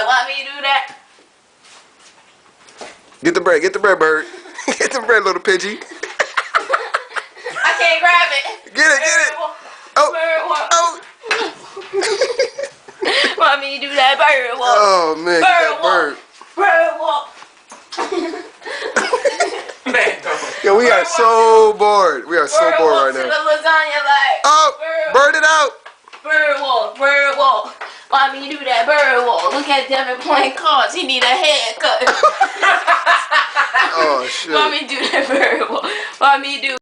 walk. Want me to do that? Get the bread, bird. Get the bread, little Pidgey. I can't grab it. Get it. Oh, Bird walk. oh. Want me to do that bird walk? Oh man, that bird. Bird walk. Yo, we are so bored. We are so bored right now. To the lasagna like. Oh, bird it out. Bird walk. Bird walk. Want me to do that bird walk? Look at Devin playing cards. He need a haircut. Oh shit. Want me to do that bird walk? Want me to do